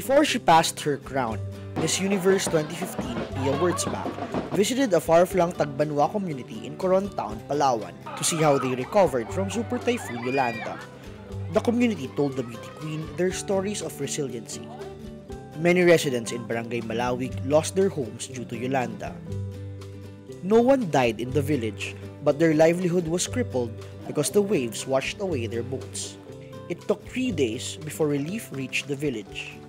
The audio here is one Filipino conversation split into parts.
Before she passed her crown, Miss Universe 2015 Pia Wurtzbach visited a far-flung Tagbanwa community in Coron Town, Palawan to see how they recovered from Super Typhoon Yolanda. The community told the beauty queen their stories of resiliency. Many residents in Barangay Malawig lost their homes due to Yolanda. No one died in the village, but their livelihood was crippled because the waves washed away their boats. It took 3 days before relief reached the village.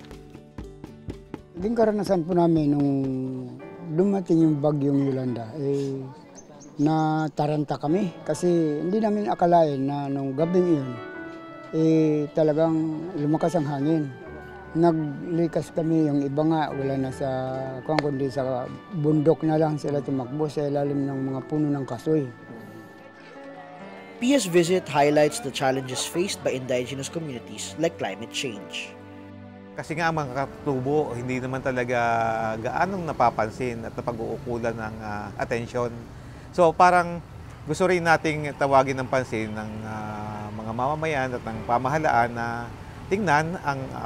Naging karanasan po namin nung dumating yung bagyong Yolanda, nataranta kami kasi hindi namin akalain na nung gabing iyon, talagang lumakas ang hangin. Naglikas kami, yung iba nga wala na sa, kundi sa bundok na lang sila tumakbo sa ilalim ng mga puno ng kasoy. Pia's visit highlights the challenges faced by indigenous communities like climate change. Kasi nga ang mga katubo, hindi naman talaga gaanong napapansin at napag-uukulan ng atensyon. So parang gusto rin nating tawagin ng pansin ng mga mamamayan at ng pamahalaan na tingnan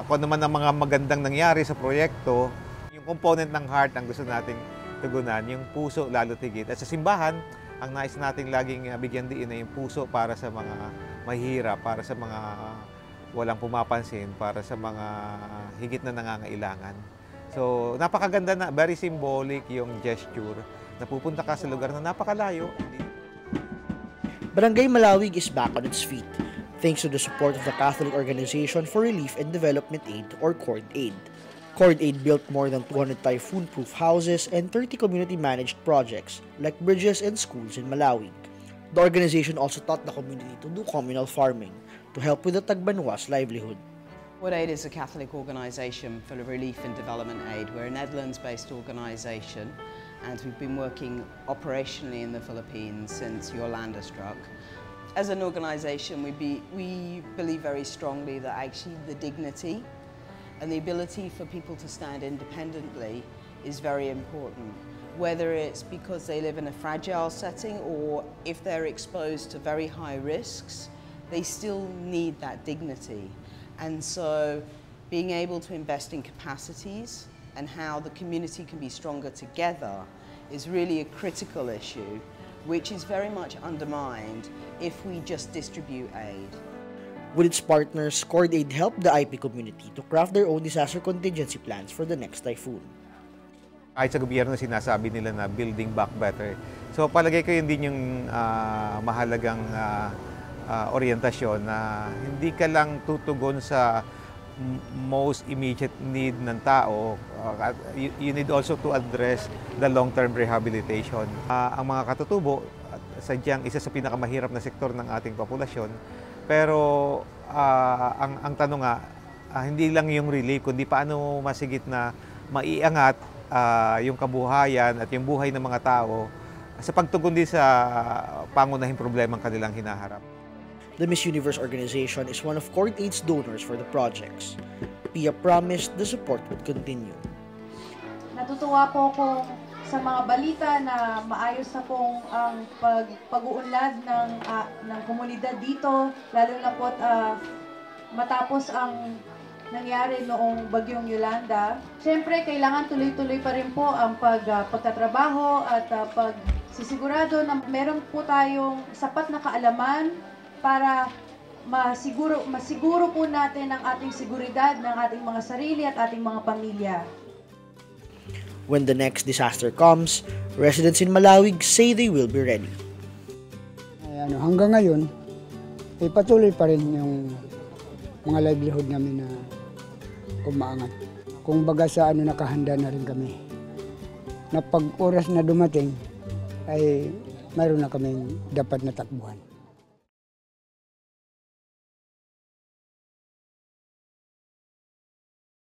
kung naman ang mga magandang nangyari sa proyekto. Yung component ng heart ang gusto nating tugunan, yung puso lalo tigit. At sa simbahan, ang nais nating laging bigyan diin ay yung puso para sa mga mahihirap, para sa mga walang pumapansin, para sa mga higit na nangangailangan. So, napakaganda na, very symbolic yung gesture na pupunta ka sa lugar na napakalayo. Barangay Malawig is back on its feet, thanks to the support of the Catholic Organization for Relief and Development Aid, or CORDAID. CORDAID built more than 200 typhoon-proof houses and 30 community-managed projects like bridges and schools in Malawig. The organization also taught the community to do communal farming to help with the Tagbanwa's livelihood. CORDAID is a Catholic organisation for relief and development aid. We're a Netherlands-based organisation and we've been working operationally in the Philippines since Yolanda struck. As an organisation, we believe very strongly that actually the dignity and the ability for people to stand independently is very important. Whether it's because they live in a fragile setting or if they're exposed to very high risks, they still need that dignity. And so being able to invest in capacities and how the community can be stronger together is really a critical issue, which is very much undermined if we just distribute aid. With its partners, CORDAID helped the IP community to craft their own disaster contingency plans for the next typhoon. Kahit sa gobyerno sinasabi nila na building back better. So palagay ko yun din yung mahalagang orientasyon na hindi ka lang tutugon sa most immediate need ng tao. You need also to address the long-term rehabilitation. Ang mga katutubo, sadyang isa sa pinakamahirap na sektor ng ating populasyon. Pero ang tanong nga, hindi lang yung relief, kundi paano masigit na maiangat yung kabuhayan at yung buhay ng mga tao sa pagtugon din sa pangunahing problemang kanilang hinaharap. The Miss Universe organization is one of CORDAID's donors for the projects. Pia promised the support would continue. Natutuwa po ako sa mga balita na maayos na pong ang pag-uunlad ng komunidad dito, lalo na po matapos ang nangyari noong bagyong Yolanda. Siyempre, kailangan tuloy-tuloy pa rin po ang pagtatrabaho at pagsisigurado na meron po tayong sapat na kaalaman para masiguro po natin ang ating seguridad ng ating mga sarili at ating mga pamilya. When the next disaster comes, residents in Malawig say they will be ready. Hanggang ngayon, patuloy pa rin yung mga livelihood namin na umaangat. Kung baga sa nakahanda na rin kami. Na pag oras na dumating, ay mayroon na kaming dapat na takbuhan.